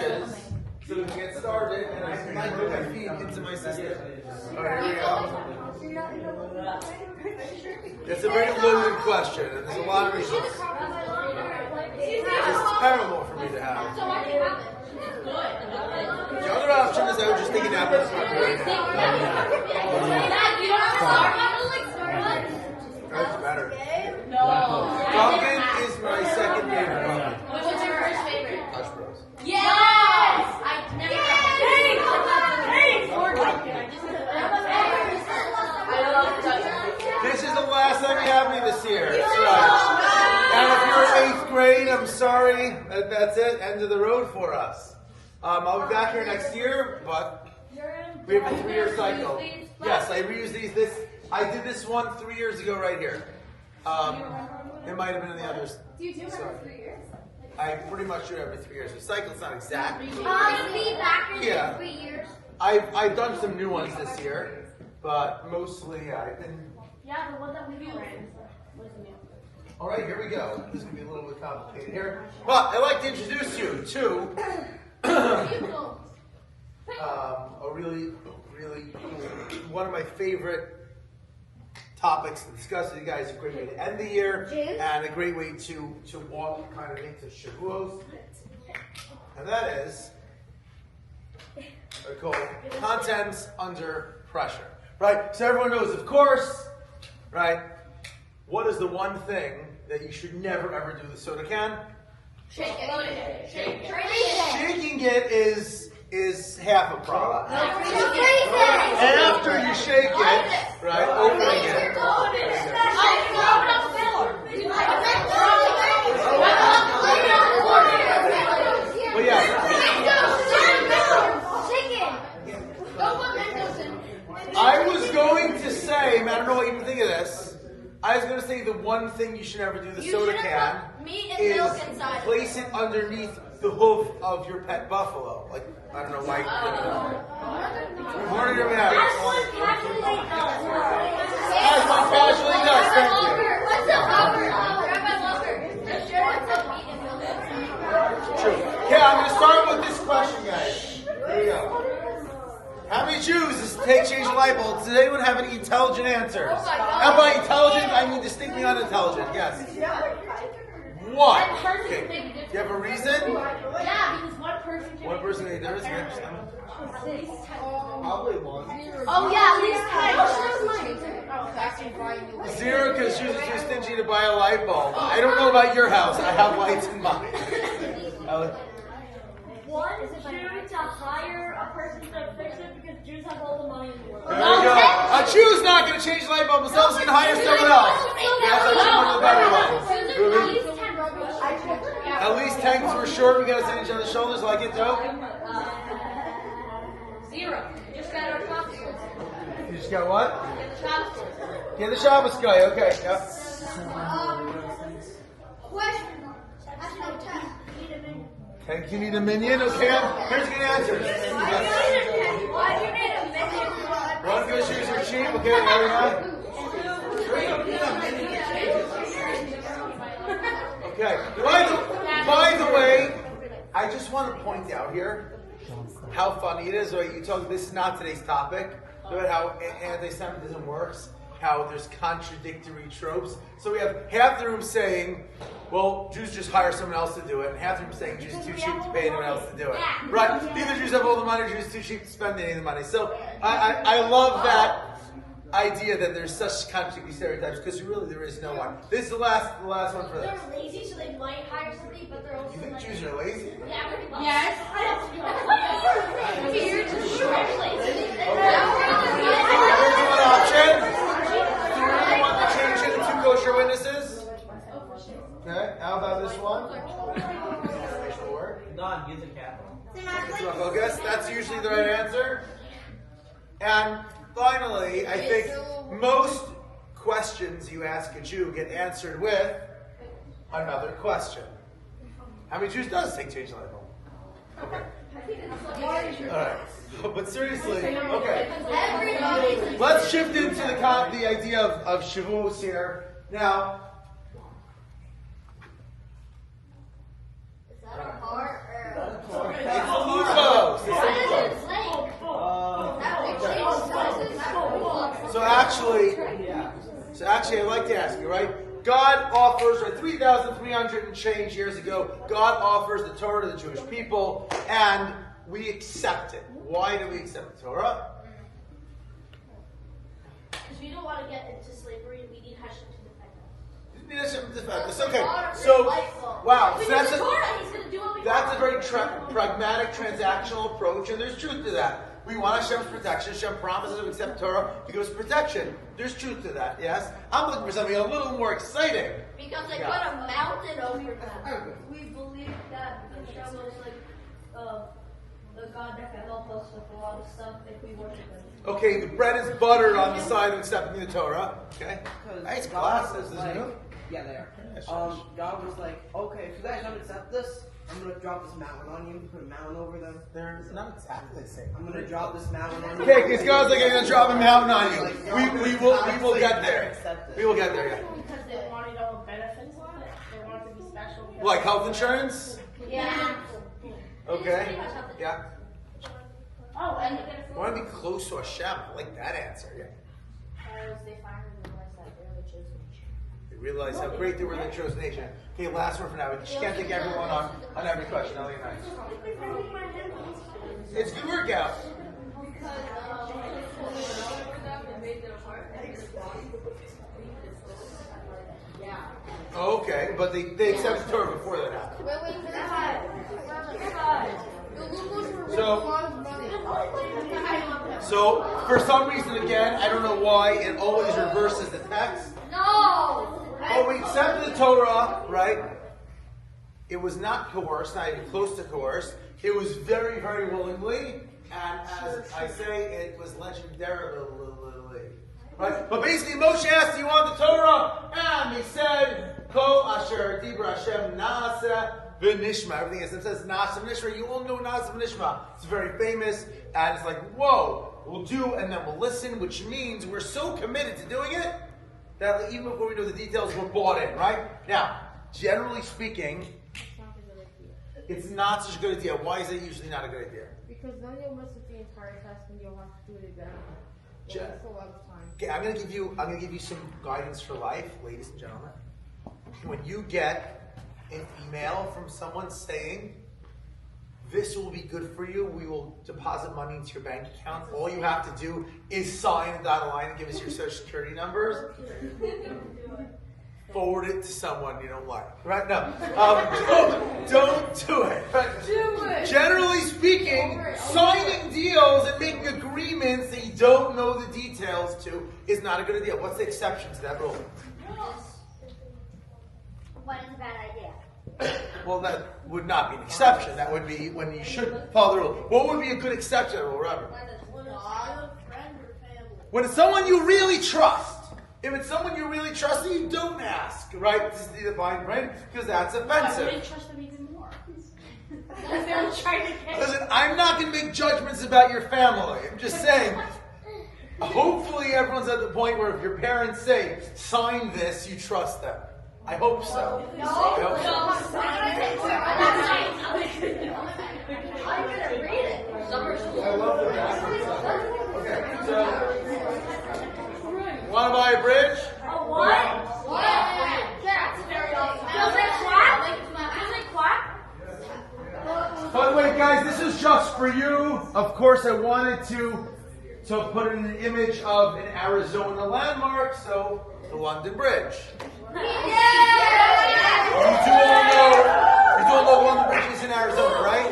stretches so we can get started, and I can put my feet into my system. Alright, here we go. It's a very loaded question, and there's a lot of reasons. It's terrible for me to have. The other option is I would just take a nap and start right now. That's better. Dunkin' is my second favorite. What's your first favorite? Hush Bros. Yes! I never This is the last time you have me this year. That's right. And if you're in 8th grade, I'm sorry. That's it. End of the road for us. I'll be back here next year, but we have a 3-year cycle. Yes, I reuse these. I did this one 3 years ago right here. It might have been in the others. Do you do it every 3 years? I pretty much do it every 3 years. The cycle's not exact. Yeah. 3 years. I've done some new ones this year, but mostly I've been. Yeah, the one that we do. All right, here we go. This is going to be a little bit complicated here. But I'd like to introduce you to a really one of my favorite topics to discuss with you guys. A great way to end the year, and a great way to walk kind of into Shavuos. And that is called contents under pressure. Right? So everyone knows, of course, right? What is the one thing that you should never ever do with a soda can? Shake it. Shaking it is half a problem. After you shake it, right? Opening it. Well, yeah. I was going to say, I don't know what you think of this. I was going to say the one thing you should never do with a soda can is place it underneath the hoof of your pet buffalo. Like, I don't know why. Morning or As one casually does, thank you. True. Yeah, I'm going to start with this question, guys. Here we go. How many Jews does it take to change a light bulb? Does anyone have any intelligent answers? And by intelligent, I mean distinctly unintelligent. Yes. One. Okay. Do you have a reason? Yeah, because one person made a difference. Probably one. Oh yeah, at least 10. 0 because Jews are too stingy to buy a light bulb. I don't know about your house. I have lights in mine. One Jew to hire a person to fix it because Jews have all the money in the world. There you go. A Jew's not going to change the light bulb themselves. He's going to hire someone else. That's actually one of the better ones. At least 10 because we're short. We got to stand each other's shoulders like it, Joe. 0. You just got our Shabbos. You just got what? Get the Shabbos. Get the Shabbos guy. Okay. Yep. Question. That's no test. Okay, you need a minion? Okay, here's good answers. Why do you need a minion? One good shoes are cheap. Okay, there we go. Okay. By the way, I just want to point out here how funny it is. Right? You talk. This is not today's topic. About how anti-Semitism works. How there's contradictory tropes. So we have half the room saying, well, Jews just hire someone else to do it, and half the room saying Jews are too cheap to pay anyone else to do it. Right? Neither Jews have all the money, Jews are too cheap to spend any of the money. So I love that idea that there's such contradictory stereotypes, because really there is no one. This is the last one for this. They're lazy, so they might hire somebody, but they're also You think Jews are lazy? Yes. One option. You want to change it to 2 kosher witnesses? Okay, how about this one? None, use a capital. Focus. That's usually the right answer. And finally, I think most questions you ask a Jew get answered with another question. How many Jews does it take to change the light bulb? Okay. Alright. But seriously, okay. Let's shift into the idea of Shavuos here. Now, Is that a heart or it's actually, I'd like to ask you, right? God offers, right, 3,300 and change years ago, God offers the Torah to the Jewish people, and we accept it. Why do we accept the Torah? Because we don't want to get into slavery and we need Hashem to defend us. You need Hashem to defend us. Okay, so, wow, so that's a very pragmatic, transactional approach, and there's truth to that. We want Hashem's protection. Hashem promises to accept Torah to give us protection. There's truth to that, yes? I'm looking for something a little more exciting. Because they put a mountain over your back. We believe that Hashem was like the God that can help us with a lot of stuff if we worship Him. Okay, the bread is buttered on the side of accepting the Torah. Okay? Nice glasses, isn't like, it? Yeah, they are. God was like, okay, if you guys don't accept this, I'm going to drop this mountain on you, put a mountain over them. They're not exactly the same. I'm going to drop this mountain on you. Okay, because God's like, I'm going to drop a mountain on you. We will get there. We will get there, yeah. Because they wanted all benefits on it. They wanted to be special. Like health insurance? Yeah. Okay. Yeah. Oh, and I want to be close to Hashem. I like that answer, yeah. they finally realized that they're the chosen nation. They realize how great they were the chosen nation. Okay, last one for now. You can't take everyone on every question. Ellie and I. It's a good workout. Okay, but they accepted Torah before that happened. So for some reason, again, I don't know why, it always reverses the text. No. But we accepted the Torah, right? It was not coerced, not even close to coerced. It was very, very willingly. And as I say, it was legendarily. Right? But basically, Moshe asked, do you want the Torah? And he said, Kol asher dibra Hashem na'aseh v'nishma. Everything is, it says na'aseh v'nishma. You all know na'aseh v'nishma. It's very famous. And it's like, whoa, we'll do and then we'll listen, which means we're so committed to doing it that even before we know the details, we're bought in, right? Now, generally speaking, it's not such a good idea. Why is it usually not a good idea? Because then you'll miss the entire test and you'll have to do it again. That's a lot of time. Okay, I'm gonna give you some guidance for life, ladies and gentlemen. When you get an email from someone saying, this will be good for you, we will deposit money into your bank account, all you have to do is sign the dotted line and give us your social security numbers. Forward it to someone you don't like. Right? No. Don't do it. Right? Do it. Generally speaking, signing deals and making agreements that you don't know the details to is not a good idea. What's the exception to that rule? What is a bad idea? Well, that would not be an exception. That would be when you should follow the rule. What would be a good exception to the rule, Robert? When it's someone you really trust. If it's someone you really trust, you don't ask, right? This is the divine right? Because that's offensive. I wouldn't trust them even more. Because they were trying to get. Listen, I'm not going to make judgments about your family. I'm just saying, hopefully everyone's at the point where if your parents say, sign this, you trust them. I hope so. I hope so. I'm going to read it. I love the backwards. Okay, so, want to buy a bridge? A what? Does it quack? By the way, guys, this is just for you. Of course, I wanted to put in an image of an Arizona landmark, so the London Bridge. You do all know London Bridge is in Arizona, right?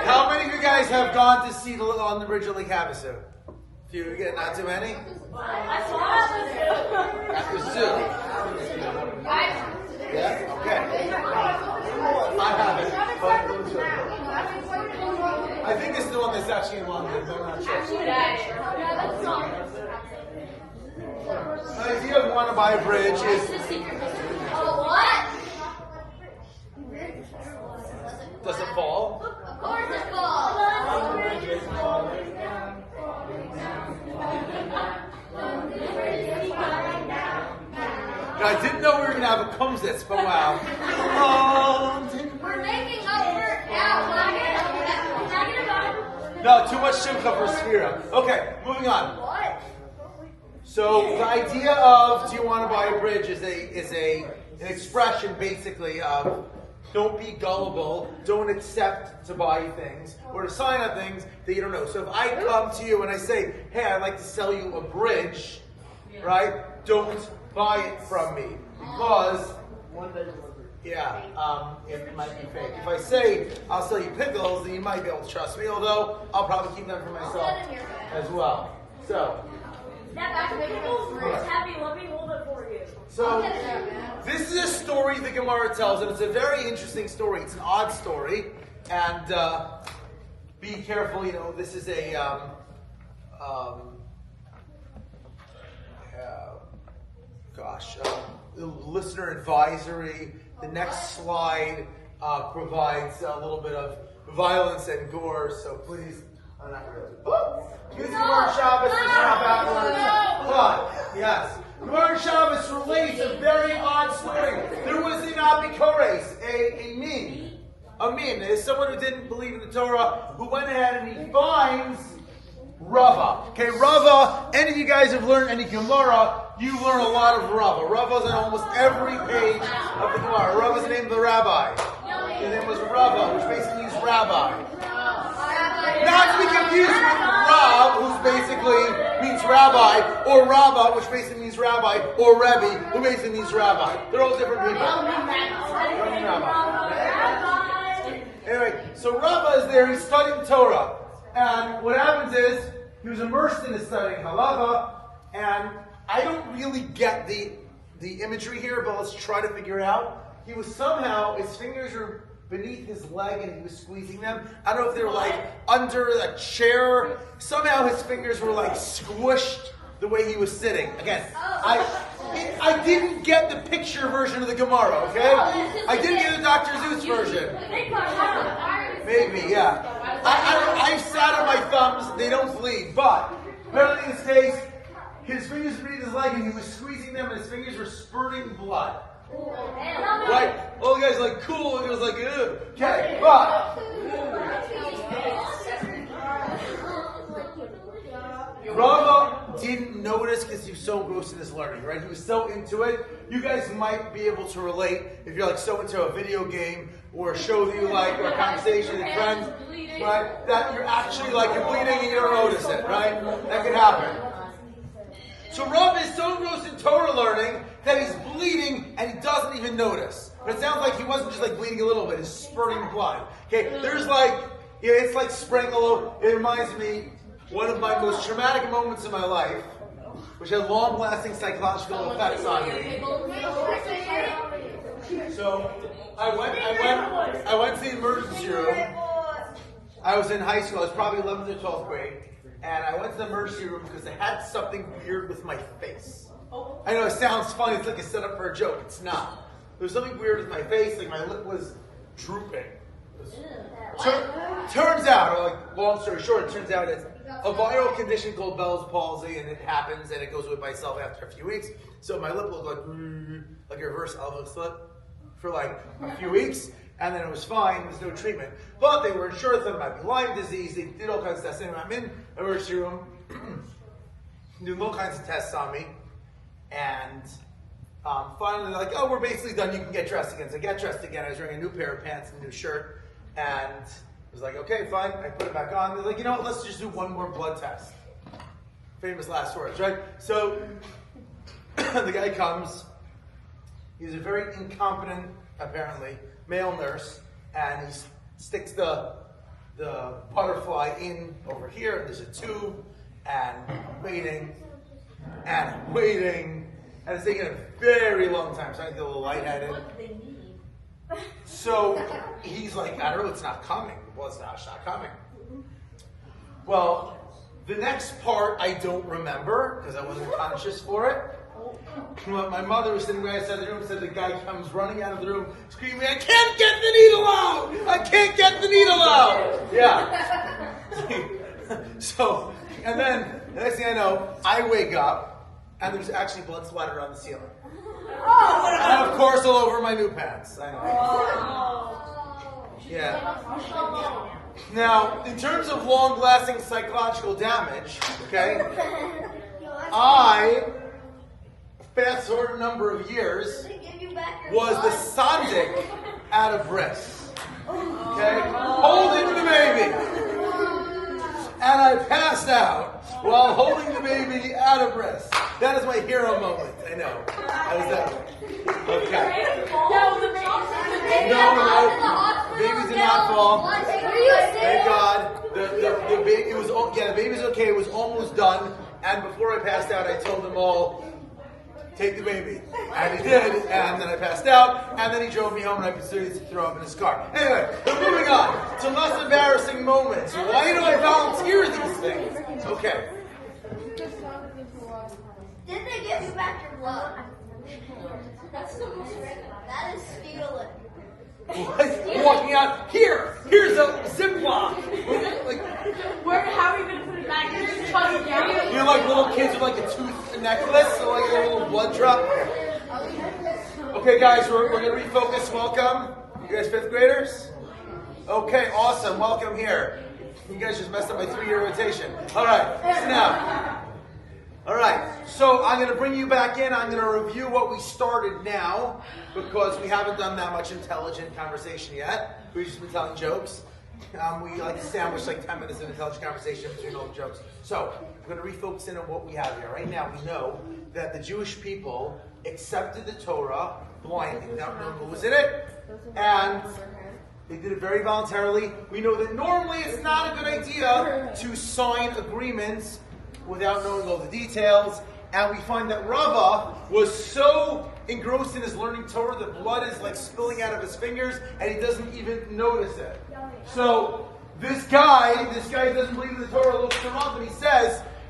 How many of you guys have gone to see the London Bridge at Lake Havasu? Few again, not too many? At the zoo. Yeah? Okay. I haven't. I think this is the one that's actually in London, but I'm not sure. The idea of want to buy a bridge is... Does it fall? Of course it falls. I didn't know we were going to have a comes this, but wow. We're making up for it now. No, too much simcha for Sphira. Okay, moving on. What? So the idea of "do you want to buy a bridge" is an expression basically of don't be gullible, don't accept to buy things or to sign on things that you don't know. So if I come to you and I say, "Hey, I'd like to sell you a bridge," right? Don't buy it from me because it might be fake. If I say I'll sell you pickles, then you might be able to trust me. Although I'll probably keep them for myself as well. So. It's heavy. Let me hold it for you. So, this is a story the Gemara tells, and it's a very interesting story. It's an odd story, and be careful. This is a listener advisory. The next slide provides a little bit of violence and gore, so please. Not really. Using Gemara Shabbos is not backwards. But, yes. Gemara Shabbos relates a very odd story. There was in Abikores a min. There's someone who didn't believe in the Torah who went ahead and he finds Rava. Okay, Rava, any of you guys have learned any Gemara, you learn a lot of Rava. Rava's on almost every page of the Gemara. Rava's the name of the rabbi. His name was Rava, which basically means rabbi. Not to be confused with Rav, who basically means rabbi, or Rava, which basically means rabbi, or Rebbe, who basically means rabbi. They're all different people. Anyway, so Rava is there, he's studying Torah. And what happens is, he was immersed in his studying halacha, and I don't really get the imagery here, but let's try to figure it out. He was somehow, his fingers were beneath his leg and he was squeezing them. I don't know if they were like under a chair. Somehow his fingers were like squished the way he was sitting. Again, I didn't get the picture version of the Gemara, okay? I didn't get the Dr. Zeus version. Maybe, yeah. I sat on my thumbs, they don't bleed, but apparently in this case, his fingers were beneath his leg and he was squeezing them and his fingers were spurting blood. Right? All the guys are like, cool, and it was like, ugh. Okay, but Rava didn't notice because he was so engrossed in his learning, right? He was so into it. You guys might be able to relate if you're like so into a video game or a show that you like or a conversation with friends, right? That you're actually like, you're bleeding and you don't notice it, right? That can happen. So Rav is so engrossed in Torah learning that he's bleeding and he doesn't even notice. But it sounds like he wasn't just like bleeding a little bit, he's spurting blood. Okay, there's like, it's like spraying all over. It reminds me one of my most traumatic moments in my life, which had long-lasting psychological effects on me. So I went to the emergency room. I was in high school, I was probably 11th or 12th grade. And I went to the emergency room because I had something weird with my face. I know it sounds funny, it's like a setup for a joke. It's not. There was something weird with my face, like my lip was drooping. Turns out, like long story short, it turns out it's a viral condition called Bell's palsy, and it happens and it goes away by itself after a few weeks. So my lip looked like a reverse Elvis lip for like a few weeks. And then it was fine, there's no treatment. But they were sure that it might be Lyme disease, they did all kinds of tests. Anyway, I'm in the emergency room, doing all kinds of tests on me. And finally they're like, oh, we're basically done, you can get dressed again. So I get dressed again, I was wearing a new pair of pants and a new shirt. And I was like, okay, fine, I put it back on. They're like, you know what, let's just do one more blood test. Famous last words, right? So the guy comes, he's a very incompetent, apparently, male nurse, and he sticks the butterfly in over here, and there's a tube, and waiting, and it's taking a very long time, so I get a little lightheaded. So he's like, I don't know, it's not coming. Well, it's not coming. Well, the next part I don't remember, because I wasn't conscious for it. My mother was sitting right outside the room and said the guy comes running out of the room screaming, I can't get the needle out! I can't get the needle out! Yeah. So, and then, the next thing I know, I wake up and there's actually blood splattered on the ceiling. And of course all over my new pants. I know. Yeah. Now, in terms of long-lasting psychological damage, okay, I, fast forward a number of years, was the sandik out of bris. Okay? Holding the baby. And I passed out while holding the baby out of bris. That is my hero moment. I know. How was that? Okay. No. Baby did not fall. Thank God. The baby, the baby's okay. It was almost done. And before I passed out, I told them all, take the baby. And he did, and then I passed out, and then he drove me home, and I proceeded to throw up in his car. Anyway, we're moving on to less embarrassing moments. Why do I volunteer these things? Okay. Did they give you back your blood? That's the most random. That is stealing. What? Walking out, here's a Ziploc. Like, How are you gonna put it back? You're just chugging down. you're like little kids with like a tooth necklace, so like a little blood drop. Okay, guys, we're gonna refocus. Welcome. You guys 5th graders? Okay, awesome. Welcome here. You guys just messed up my 3-year rotation. All right, so now. All right, so I'm going to bring you back in. I'm going to review what we started now because we haven't done that much intelligent conversation yet. We've just been telling jokes. We like to sandwich like 10 minutes of intelligent conversation between all the jokes. So we're going to refocus in on what we have here. Right now, we know that the Jewish people accepted the Torah blindly without knowing what was in it, and they did it very voluntarily. We know that normally it's not a good idea to sign agreements without knowing all the details. And we find that Rava was so engrossed in his learning Torah that blood is like spilling out of his fingers and he doesn't even notice it. So this guy who doesn't believe in the Torah looks to Rav and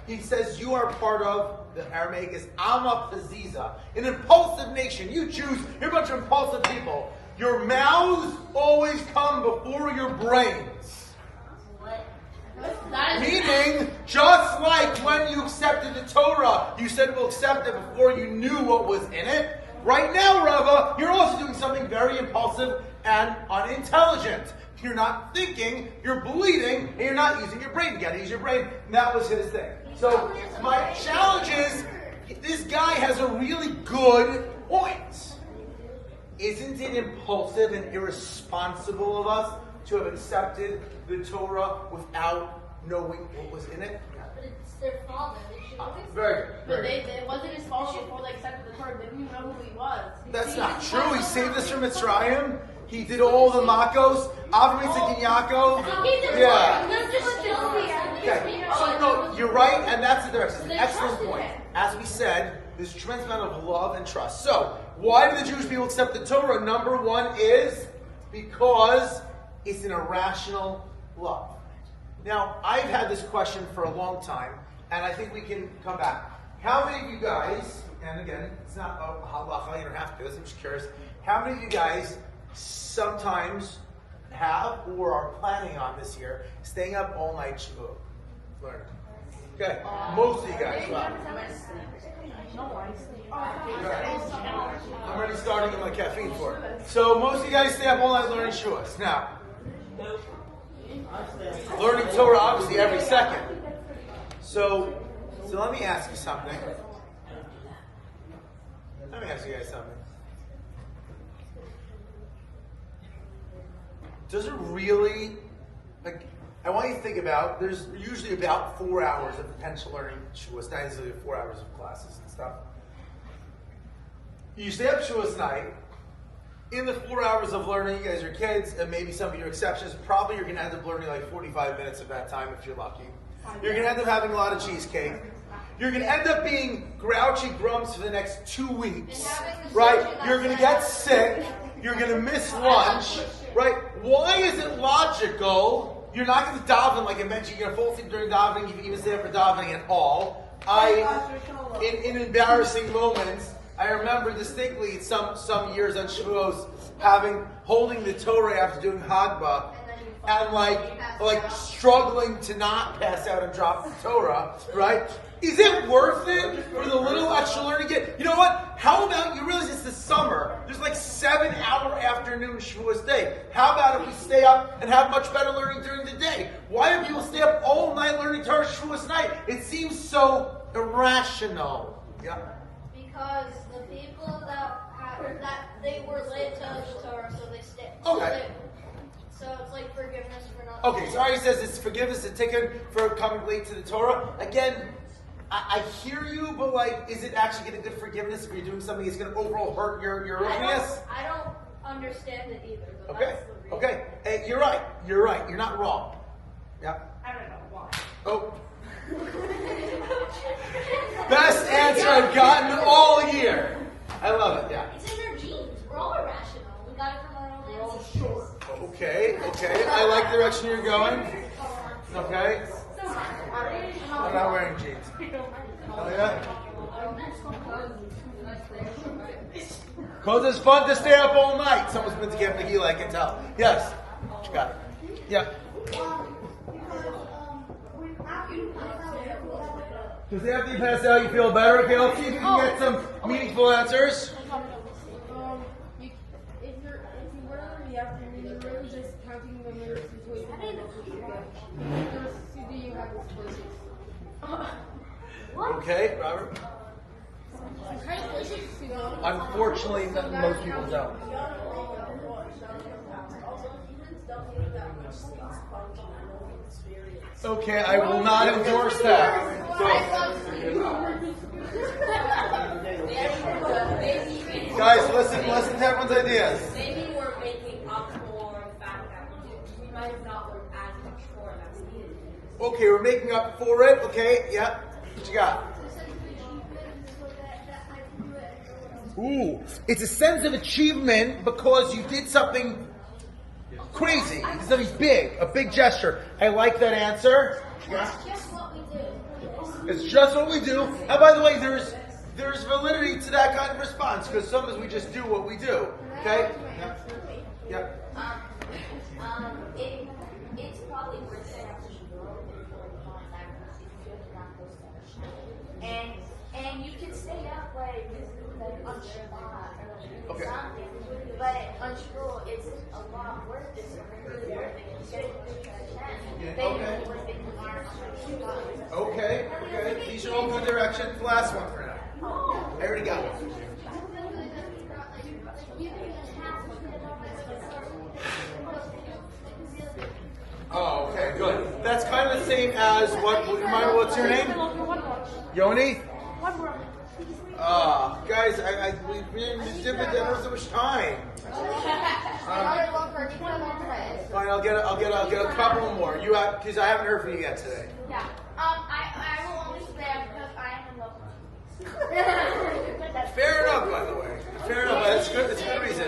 he says, you are part of, the Aramaic is Alma Paziza, an impulsive nation. You Jews, you're a bunch of impulsive people. Your mouths always come before your brains. Meaning, just like when you accepted the Torah, you said we'll accept it before you knew what was in it. Right now, Rava, you're also doing something very impulsive and unintelligent. You're not thinking, you're bleeding, and you're not using your brain. You gotta use your brain. And that was his thing. So, my challenge is, this guy has a really good point. Isn't it impulsive and irresponsible of us to have accepted the Torah without knowing what was in it? But it's their father. They should have Very good. But it wasn't his fault before they accepted the Torah. They didn't even know who he was. That's not true. He saved us from Mitzrayim. He did all the Makos. Avram, Yitzchak, and Yaakov. Yeah. Okay. So no, you're right, and that's an excellent point. As we said, there's a tremendous amount of love and trust. So, why do the Jewish people accept the Torah? Number one is because it's an irrational love. Now, I've had this question for a long time, and I think we can come back. How many of you guys, and again, it's not a halacha, you don't have to do this, I'm just curious, how many of you guys sometimes have or are planning on this year staying up all night Shavuot? Learn. Okay, most of you guys. Wow. I'm already starting my caffeine for it. So most of you guys stay up all night learning Shavuos. Now, learning Torah obviously every second. So let me ask you something. Let me ask you guys something. Does it really, like, I want you to think about, there's usually about 4 hours of potential learning Shavuos night, usually 4 hours of classes and stuff. You stay up Shavuos night. In the 4 hours of learning, you guys are kids, and maybe some of your exceptions, probably you're going to end up learning like 45 minutes of that time if you're lucky. You're going to end up having a lot of cheesecake. You're going to end up being grouchy grumps for the next 2 weeks, right? You're going to get sick. You're going to miss lunch, right? Why is it logical? You're not going to daven like I mentioned. You're going to fall asleep during davening if you even stay up for davening at all. In embarrassing moments, I remember distinctly some years on Shavuos holding the Torah after doing Hagbah and like struggling to not pass out and drop the Torah, right? Is it worth it for the little extra learning? You know what? How about you realize it's the summer? There's like 7-hour after afternoon Shavuos day? How about if we stay up and have much better learning during the day? Why do people stay up all night learning Torah Shavuos night? It seems so irrational. Yeah. Because the people that they were late to the Torah, so they stayed. Okay. So it's like forgiveness for not. Okay, so Ari says it's forgiveness, a ticket for coming late to the Torah. Again, I hear you, but like, is it actually going to get forgiveness if you're doing something that's going to overall hurt your earliness? I don't understand it either. But Okay, that's the reason. okay. Hey, you're right. You're right. You're not wrong. Yeah. I don't know why. Oh. Best answer I've gotten all year. I love it. Yeah. It's in their genes. We're all irrational. We got it from our own ancestors. Okay. I like the direction you're going. Okay. I'm not wearing jeans. Oh yeah. Because it's fun to stay up all night. Someone's been to Camp Nagila, I can tell. Yes. What you got it. Yeah. Because after you pass out, you feel better. Okay, let's see if we can get some meaningful answers. If you were in the afternoon, you're really just counting the minutes until you get you have this versus. Okay, Robert. Unfortunately, most people don't. Okay, I will not endorse that. Guys, listen to everyone's ideas. Maybe we're making up for the fact that we might have not worked as much for that's needed. Okay, we're making up for it. Okay, yeah. What you got? Ooh, it's a sense of achievement because you did something crazy. You did something big, a big gesture. I like that answer. Yeah. It's just what we do. It's just what we do. And by the way, there's validity to that kind of response because sometimes we just do what we do. Okay? Yeah. It's probably worth it and you can stay up like on Shabbat or Okay. something, but on Shavuot it's a lot worse. It's really worth it. You get it to Okay. These are all good directions. Last one for now. I already got one. Oh, okay, good. That's kind of the same as what's your name? Yoni? Guys, we've been dipping down so much time. Fine, I'll get a couple more. You have, because I haven't heard from you yet today. Yeah. I will only stay because I am in love. Fair enough, by the way. Fair enough. That's good. That's a good reason.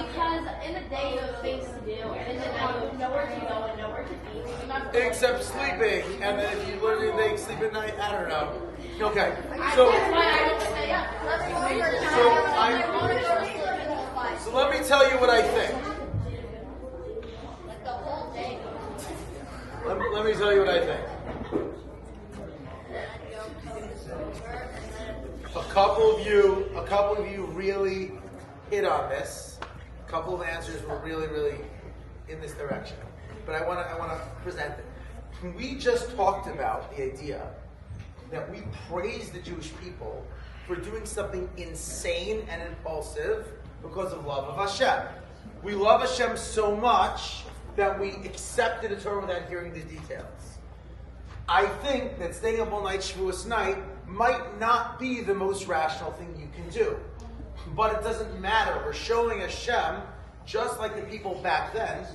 Because in the day you have things to do, and in the night you have nowhere to go and nowhere to be. Except sleeping, and then if you literally make sleep at night, I don't know. Okay, so let me tell you what I think. Let me tell you what I think. A couple of you really hit on this. A couple of answers were really in this direction. But I want to present it. We just talked about the idea that we praise the Jewish people for doing something insane and impulsive because of love of Hashem. We love Hashem so much that we accepted the Torah without hearing the details. I think that staying up all night Shavuos night might not be the most rational thing you can do. But it doesn't matter. We're showing Hashem, just like the people back then,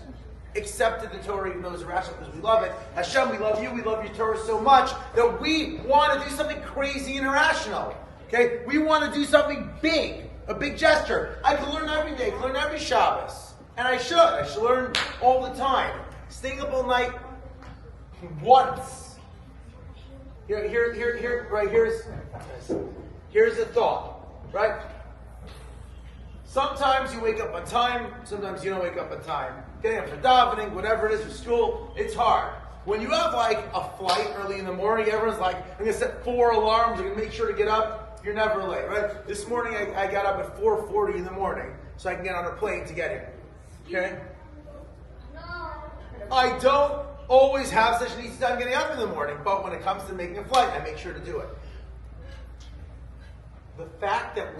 accepted the Torah even though it was irrational because we love it. Hashem, we love you, we love your Torah so much that we want to do something crazy and irrational. Okay? We want to do something big, a big gesture. I can learn every day, I can learn every Shabbos. And I should. I should learn all the time. Staying up all night once. Here's a thought, right? Sometimes you wake up on time, sometimes you don't wake up on time. Getting up for davening, whatever it is, for school, it's hard. When you have like a flight early in the morning, everyone's like, I'm going to set 4 alarms, I'm going to make sure to get up. you're never late, right? This morning I got up at 4:40 in the morning so I can get on a plane to get here. Okay? I don't always have such an easy time getting up in the morning, but when it comes to making a flight, I make sure to do it. The fact that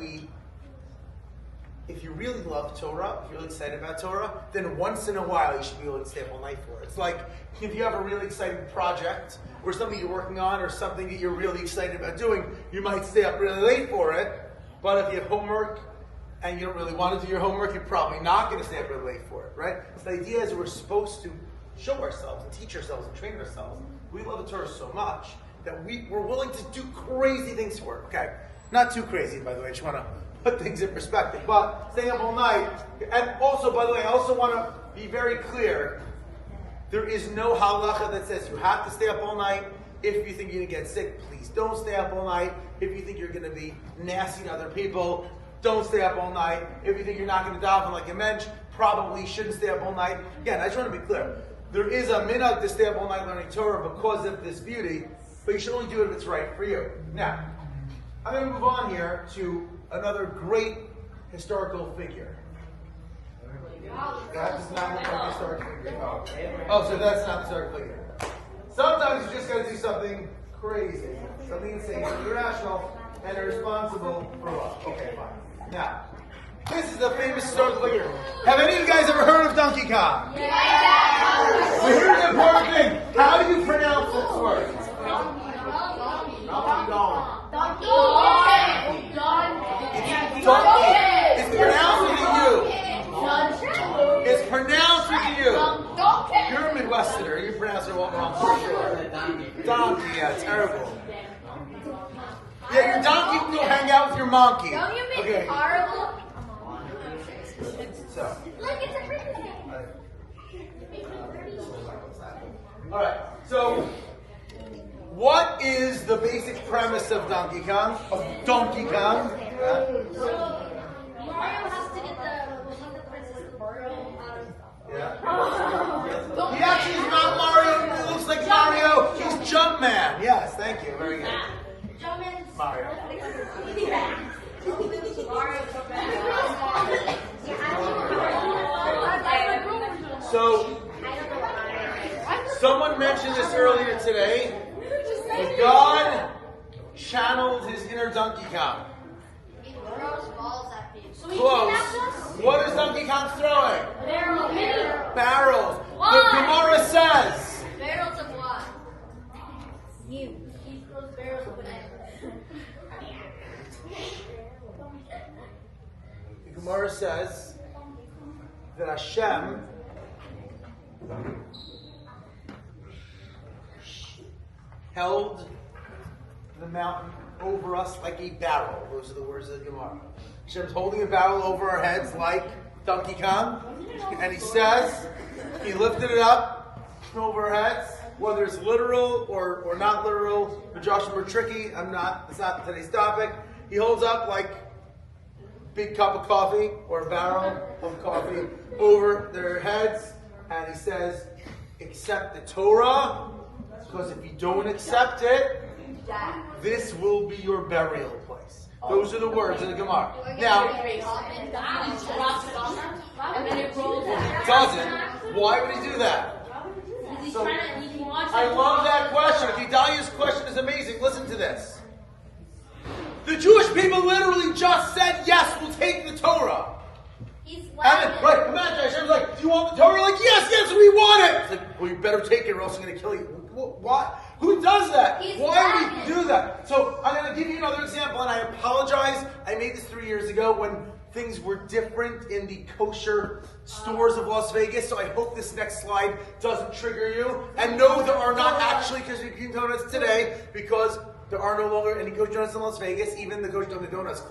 if you really love Torah, if you're really excited about Torah, then once in a while you should be able to stay up all night for it. It's like if you have a really exciting project or something you're working on or something that you're really excited about doing, you might stay up really late for it. But if you have homework and you don't really want to do your homework, you're probably not going to stay up really late for it, right? So the idea is we're supposed to show ourselves and teach ourselves and train ourselves. We love the Torah so much that we're willing to do crazy things for it. Okay, not too crazy, by the way. I just want to put things in perspective. But staying up all night, and also, by the way, I also want to be very clear. There is no halacha that says you have to stay up all night. If you think you're going to get sick, please don't stay up all night. If you think you're going to be nasty to other people, don't stay up all night. If you think you're not going to daven like a mensch, probably shouldn't stay up all night. Again, I just want to be clear. There is a minhag to stay up all night learning Torah because of this beauty, but you should only do it if it's right for you. Now, I'm going to move on here to another great historical figure. That does not look like a historical figure. Oh, so that's not a historical figure. Sometimes you just got to do something crazy, something insane, something irrational, and irresponsible for what? Okay, fine. Now, this is a famous historical figure. Have any of you guys ever heard of Donkey Kong? Yeah. Well, here's the important thing. How do you pronounce this word? Donkey Kong. It's pronounced with a U. It's pronounced with a U. You're a Midwesterner. You pronounce it wrong for sure. Donkey, yeah, terrible. Yeah, your donkey can go hang out with your monkey. Don't you make it horrible? So. Look, it's a pretty thing. Alright, so what is the basic premise of Donkey Kong? Of Donkey Kong? So, Mario has to get the princess Mario out of Yeah. He actually is not Mario. He looks like Mario. He's Jumpman. Yes, thank you. Very good. Jumpman's Mario. So, someone mentioned this earlier today. That God channeled his inner Donkey Kong. He throws balls at people. Close. What is Donkey Kong throwing? Barrels. Why? The Gemara says. Barrels of what? You. He throws barrels of whatever. The Gemara says that Hashem held the mountain over us like a barrel. Those are the words of the Gemara. Hashem's holding a barrel over our heads like Donkey Kong. And he says, he lifted it up over our heads, whether it's literal or not literal. The Joshua were tricky. It's not today's topic. He holds up like a big cup of coffee or a barrel of coffee over their heads. And he says, accept the Torah, because if you don't accept it, this will be your burial place. Those are the words of the Gemara. Now, it doesn't. Why would he do that? So, I love that question. Gedaliah's question is amazing. Listen to this. The Jewish people literally just said, yes, we'll take the Torah. And right, imagine Hashem's like, do you want the Torah? Like, yes, we want it. It's like, well, you better take it or else I'm going to kill you. What? Who does that? Why would he do that? So I'm going to give you another example, and I apologize. I made this 3 years ago when things were different in the kosher stores of Las Vegas. So I hope this next slide doesn't trigger you. And no, there are not actually Krispy Kreme donuts today because there are no longer any kosher donuts in Las Vegas. Even the kosher donuts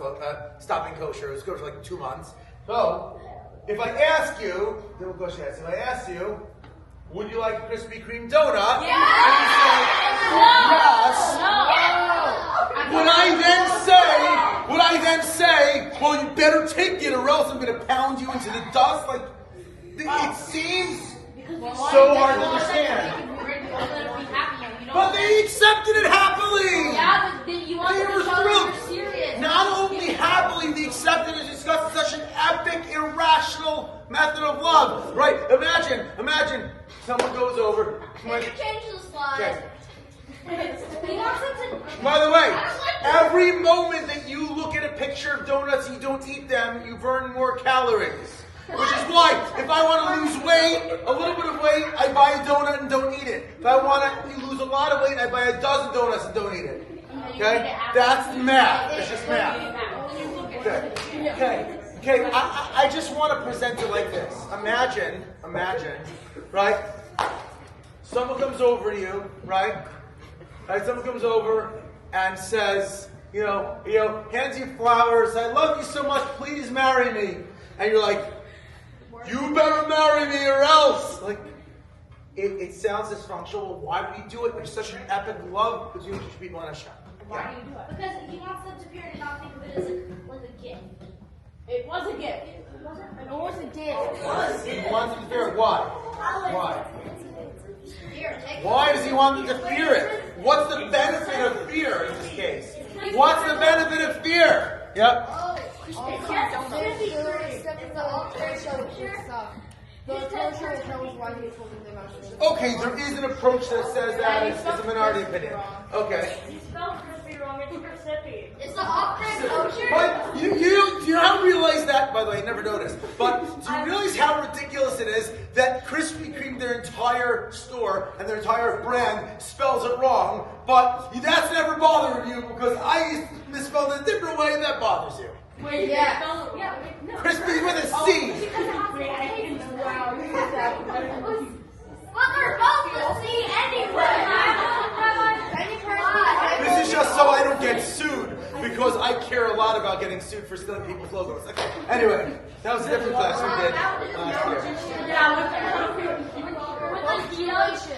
stopping kosher. It was kosher for like 2 months. So if I ask you, if I ask you, would you like a Krispy Kreme donut? Yeah. And you say, yes. No. Would I then say, well, you better take it or else I'm going to pound you into the dust? Like, it seems so hard to understand. But they accepted it happily. Yeah, but you want They them were to show that thrilled. you're serious. not only happily the accepted is discussed in such an epic, irrational method of love, right? Imagine someone goes over. Can you change the slide? He wants them to. By the way, every moment that you look at a picture of donuts and you don't eat them, you burn more calories. Which is why, if I want to lose weight, a little bit of weight, I buy a donut and don't eat it. If I want to lose a lot of weight, I buy a dozen donuts and don't eat it. Okay? That's math. It's just math. Okay. I just want to present it like this. Imagine, right? Someone comes over to you, right? Someone comes over and says, hands you flowers. I love you so much. Please marry me. And you're like, you better marry me or else. Like, it sounds dysfunctional. Why do we do it? There's such an epic love between Jewish people and Hashem. Why do you do it? Because he wants them to appear and not think of it as like a gift. It was a gift. It wasn't. It was a gift. He wants them to fear it. Why? Here, take Why does he want them to fear it? What's the benefit of fear in this case? What's the benefit of fear? Yep. Okay, there is an approach that says that it's a minority opinion. Okay. You spelled crispy wrong. It's crispy. It's the off-brand kosher. But do you not realize that? By the way, I never noticed. But do you realize how ridiculous it is that Krispy Kreme, their entire store and their entire brand, spells it wrong? But that's never bothered you because I misspelled it a different way, and that bothers you. Wait, Yeah. no. Crispy with a C. But they're both the C anyway. This is just so I don't get sued because I care a lot about getting sued for stealing people's logos. Okay. Anyway, that was a different class we did last year.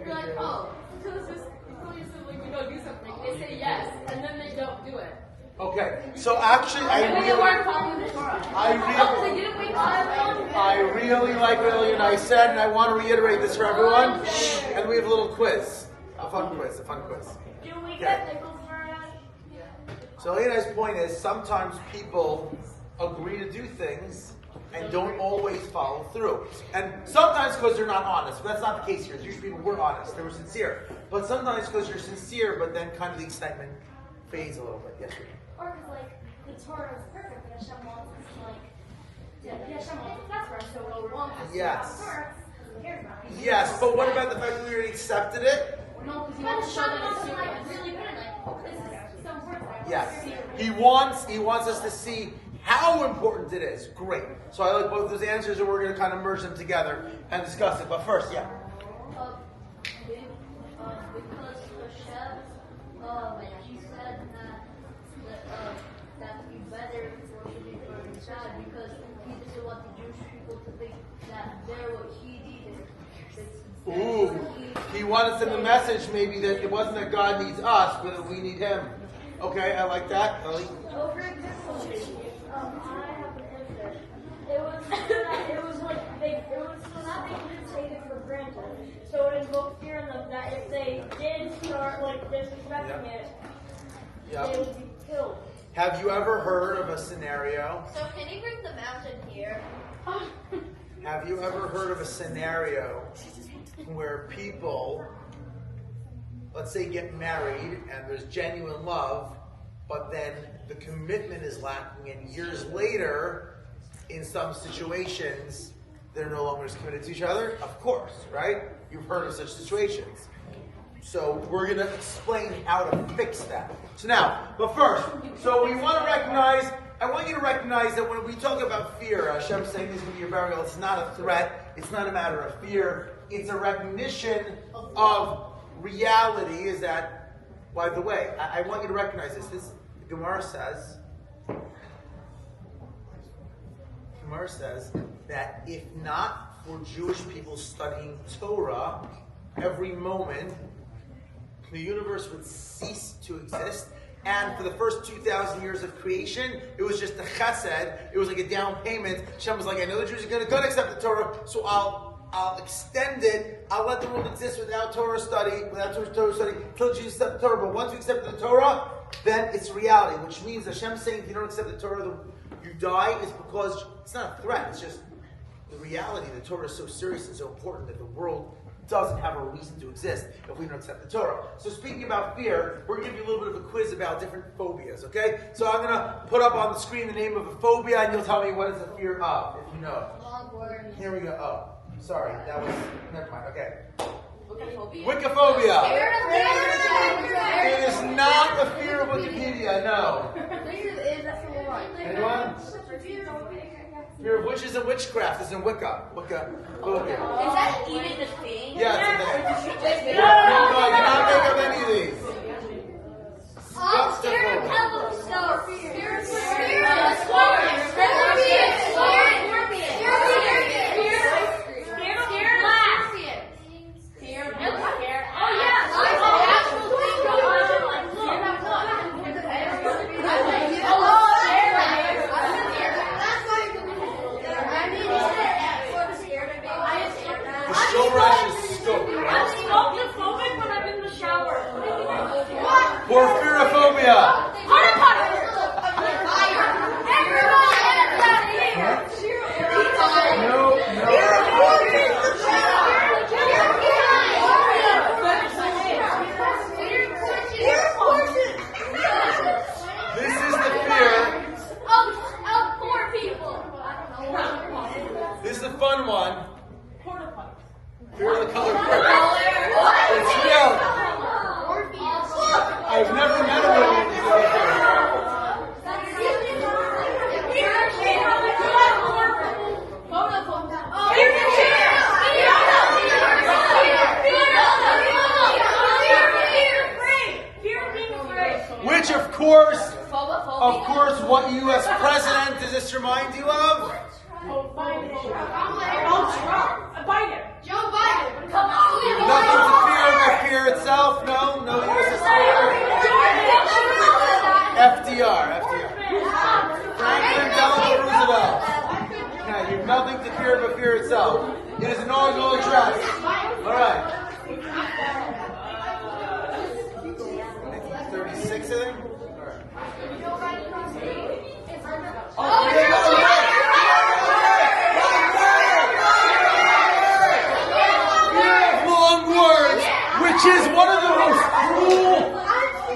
You're like, oh, because you tell your sibling to go do something, they say yes, and then they don't do it. Okay, so actually, I really like what Ellie and I said, and I want to reiterate this for everyone. And we have a little quiz, a fun quiz. Do we get pickles for us? So Ellie and I's point is sometimes people agree to do things and don't always follow through. And sometimes because they're not honest. But that's not the case here. Usually people were honest. They were sincere. But sometimes because you're sincere, but then kind of the excitement fades a little bit. Yes, sir. Or because the Torah is perfect, but Hashem wants us to Hashem wants us for us, so we want us Yes. to first, because he cares about it. Yes, but what about the fact that we already accepted it? No, because you But want to show Hashem that wants it's to serious. really good, this is so important. Yes. He wants us to see how important it is. Great. So I like both those answers, and we're going to kind of merge them together and discuss it. But first, yeah. Because Hashem, he said that would be better for worshiping for God because he doesn't want the Jewish people to think that they're what he needed. Ooh. He wanted to send a message maybe that it wasn't that God needs us, but that we need him. Okay, I like that. Ellie? Over example, I have an answer. It was like it was so that they couldn't take it for granted. So it invoked fear in them that if they did start like disrespecting it, they would be killed. Have you ever heard of a scenario? So can you bring the mountain here? Have you ever heard of a scenario where people, let's say, get married and there's genuine love, but then the commitment is lacking, and years later, in some situations, they're no longer as committed to each other? Of course, right? You've heard of such situations. So we're going to explain how to fix that. So now, but first, so we want to recognize, I want you to recognize that when we talk about fear, Hashem saying this is going to be your burial, it's not a threat, it's not a matter of fear, it's a recognition of reality. Is that, by the way, I want you to recognize this. This Gemara says that if not for Jewish people studying Torah every moment, the universe would cease to exist. And for the first 2,000 years of creation, it was just a chesed. It was like a down payment. Hashem was like, I know the Jews are going to accept the Torah, so I'll I'll extend it. I'll let the world exist without Torah study, till Jesus accept the Torah. But once we accept the Torah, then it's reality. Which means Hashem saying if you don't accept the Torah, you die, is because it's not a threat. It's just the reality. The Torah is so serious and so important that the world doesn't have a reason to exist if we don't accept the Torah. So speaking about fear, we're going to give you a little bit of a quiz about different phobias, okay? So I'm going to put up on the screen the name of a phobia, and you'll tell me what is the fear of, if you know. Here we go. Oh, sorry. That was, never mind. Okay. Wiccaphobia. It is not the fear of Wikipedia, no. Anyone? Fear of witches and witchcraft is in Wicca. Wiccaphobia. Is that even the thing? Yeah, it's a thing. No, I did not make up any of these. I'm scared of stuff. Porphyrophobia. This is the fear. Of poor people. This is the fun one. Fear of the color purple. It's real. I've never met a woman who's which, of course, what U.S. president does this remind you of? Nothing to fear but fear itself? No U.S. FDR. Franklin Delano Roosevelt. Yeah, you have nothing to fear but fear itself. It is an inaugural address. All right. 1936, I think. All right. Long words, which is one of the most cruel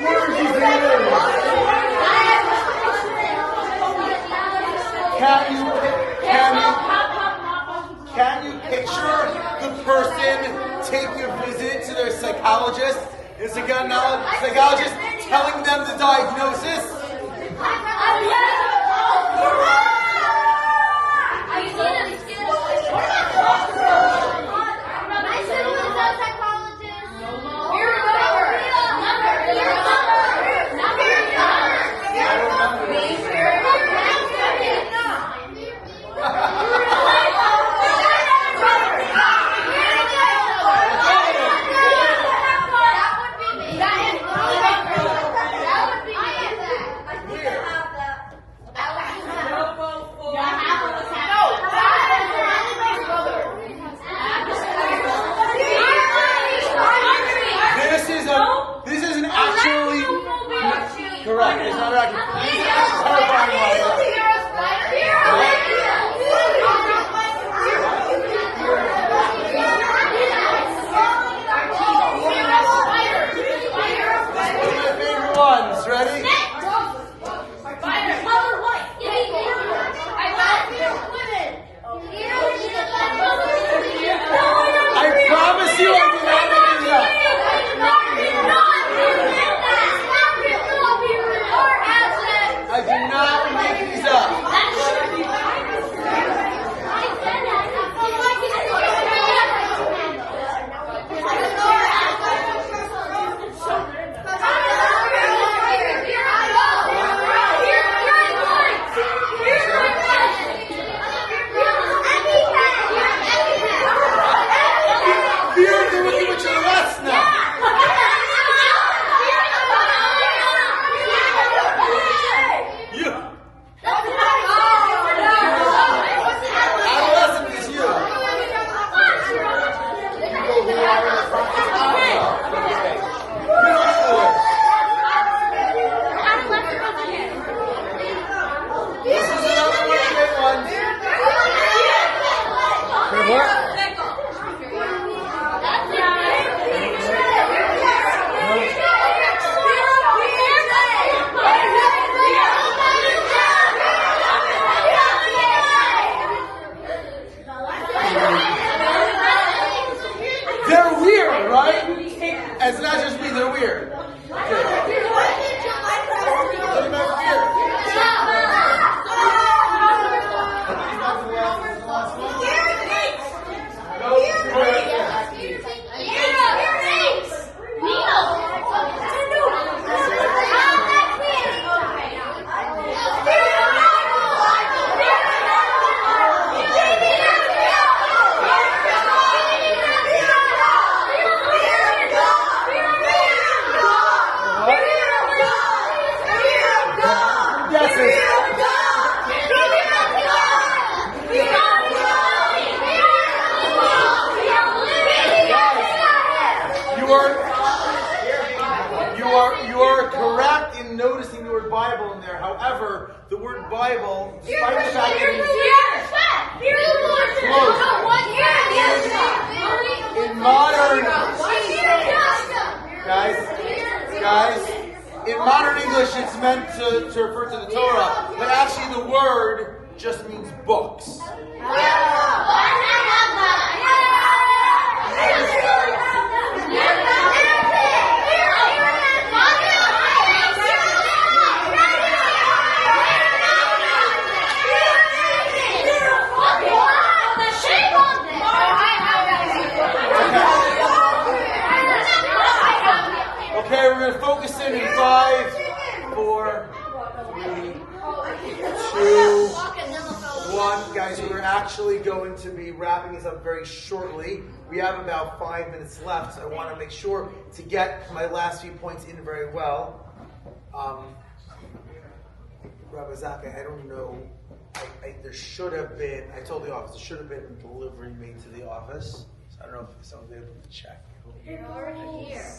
words you can use. Can you picture the person taking a visit to their psychologist? The psychologist telling them the diagnosis? Correct. It's not accurate. This is terrifying. One of my favorite ones. Ready? I promise you I did not make this up. I did not make these up. Bible in there. However, the word Bible, despite the fact that in modern, guys, in modern English, it's meant to refer to the Torah, but actually the word just means books. Okay, we're going to focus in 5, 4, 3, 2, 1. Guys, we're actually going to be wrapping this up very shortly. We have about 5 minutes left, so I want to make sure to get my last few points in very well. Rabbi Zaka, I don't know. There should have been, I told the office, there should have been a delivery made to the office. So I don't know if someone's able to check. You're already here.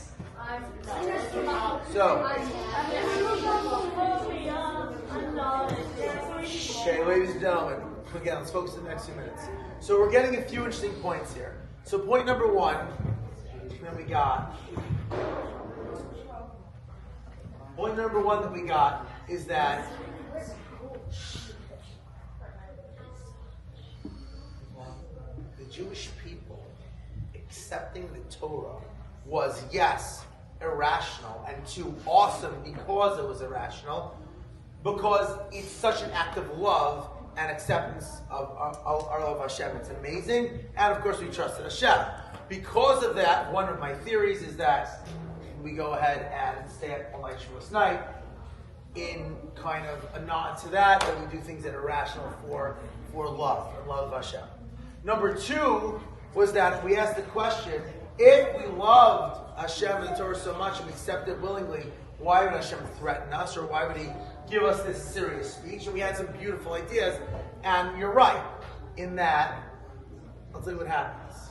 Okay, ladies and gentlemen, again, let's focus on the next few minutes. So we're getting a few interesting points here. So point number 1, that we got. Point number 1 that we got is that the Jewish people accepting the Torah was, yes, irrational, and 2, awesome because it was irrational, because it's such an act of love and acceptance of our love of Hashem. It's amazing, and of course we trusted Hashem. Because of that, one of my theories is that we go ahead and stay up all night Shavuos night in kind of a nod to that we do things that are rational for love of Hashem. Number 2 was that we asked the question, if we loved Hashem and the Torah so much and we accepted it willingly, why would Hashem threaten us, or why would He give us this serious speech? And we had some beautiful ideas, and you're right in that. I'll tell you what happens.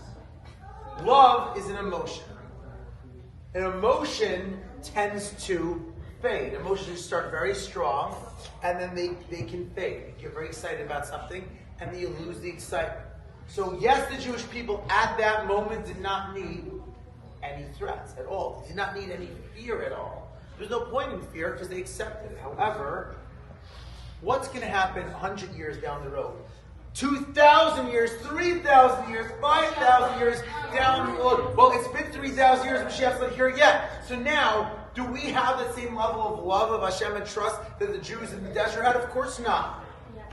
Love is an emotion. An emotion tends to fade. Emotions start very strong, and then they can fade. You get very excited about something, and then you lose the excitement. So yes, the Jewish people at that moment did not need any threats at all. They did not need any fear at all. There's no point in fear because they accepted it. However, what's going to happen 100 years down the road? 2,000 years, 3,000 years, 5,000 years down the road. Well, it's been 3,000 years, Mashiach's not here yet. So now, do we have the same level of love of Hashem and trust that the Jews in the desert had? Of course not.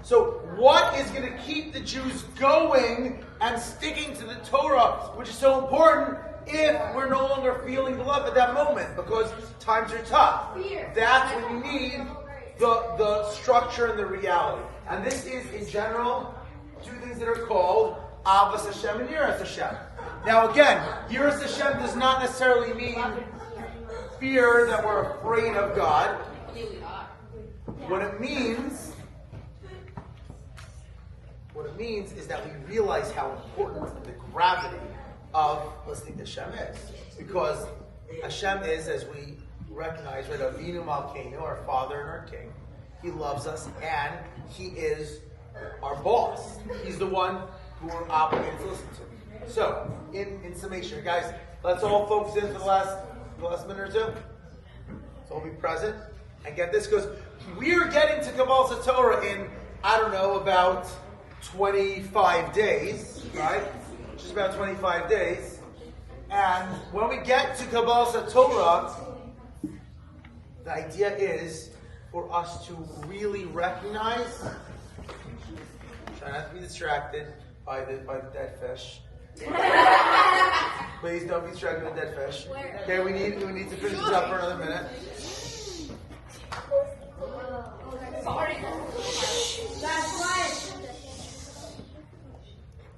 So what is going to keep the Jews going and sticking to the Torah, which is so important, if we're no longer feeling the love at that moment? Because times are tough. That's when you need the structure and the reality. And this is, in general, 2 things that are called Avas Hashem and Yiras Hashem. Now again, Yiras Hashem does not necessarily mean fear that we're afraid of God. What it means is that we realize how important the gravity of listening to Hashem is. Because Hashem is, as we recognize, right, Avinu Malkeinu, our Father and our King. He loves us, and He is our boss. He's the one who we're obligated to listen to. So, in summation, guys, let's all focus in for the last minute or 2. Let's all be present and get this, because we're getting to Kabbalah Torah in, I don't know, about 25 days, right? Just about 25 days. And when we get to Kabbalah Torah, the idea is for us to really recognize, try not to be distracted by the dead fish. Please don't be distracted by the dead fish. Okay, we need to finish this up for another minute. Sorry. That's right.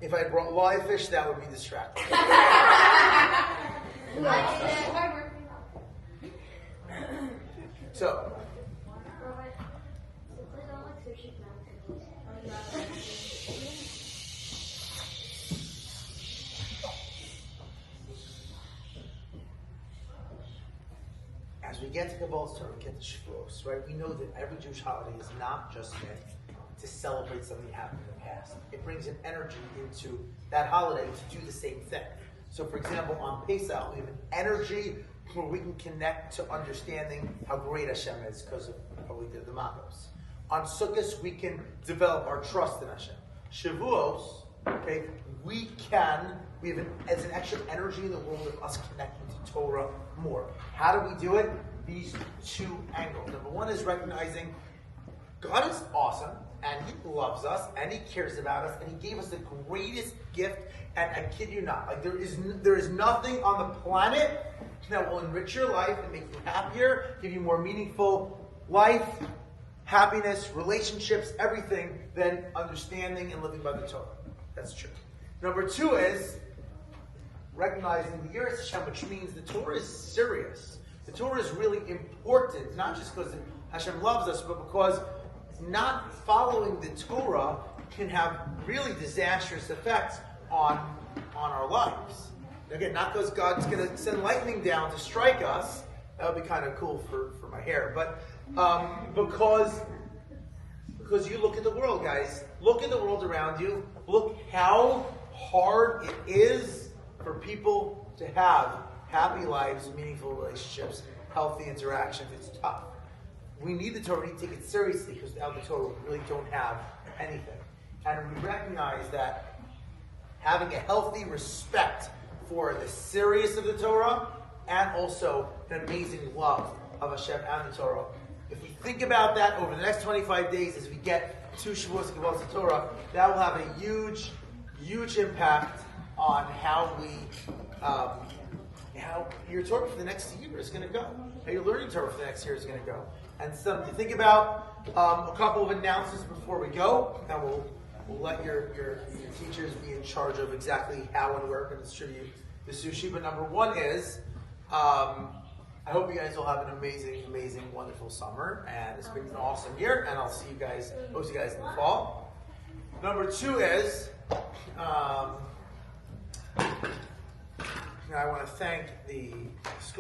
If I brought live fish, that would be distracting. So, as we get to Kabbalah's Torah, we get to Shavuos, right? We know that every Jewish holiday is not just meant to celebrate something that happened in the past. It brings an energy into that holiday to do the same thing. So, for example, on Pesach, we have an energy where we can connect to understanding how great Hashem is because of how we did the Magos. On Sukkot, we can develop our trust in Hashem. Shavuos, okay, we have as an extra energy in the world of us connecting to Torah more. How do we do it? These two angles. Number one is recognizing God is awesome, and He loves us, and He cares about us, and He gave us the greatest gift. And I kid you not, like there is nothing on the planet that will enrich your life and make you happier, give you more meaningful life, happiness, relationships, everything than understanding and living by the Torah. That's true. Number two is recognizing the Yiras Hashem, which means the Torah is serious. The Torah is really important, not just because Hashem loves us, but because not following the Torah can have really disastrous effects on our lives. Again, not because God's going to send lightning down to strike us. That would be kind of cool for my hair. But because you look at the world, guys. Look at the world around you. Look how hard it is for people to have happy lives, meaningful relationships, healthy interactions. It's tough. We need the Torah. We need to take it seriously because without the Torah, we really don't have anything. And we recognize that having a healthy respect for the serious of the Torah and also an amazing love of Hashem and the Torah. If we think about that over the next 25 days as we get to Shavuos and Kabbalas Torah, that will have a huge, huge impact on how your Torah for the next year is going to go. How your learning Torah for the next year is going to go. And something to think about, a couple of announcements before we go, and we'll let your teachers be in charge of exactly how and where we're going to distribute the sushi. But number one is, I hope you guys will have an amazing, amazing, wonderful summer. And it's been an awesome year. And I'll see you guys, most of you guys in the fall. Number two is, I want to thank the school.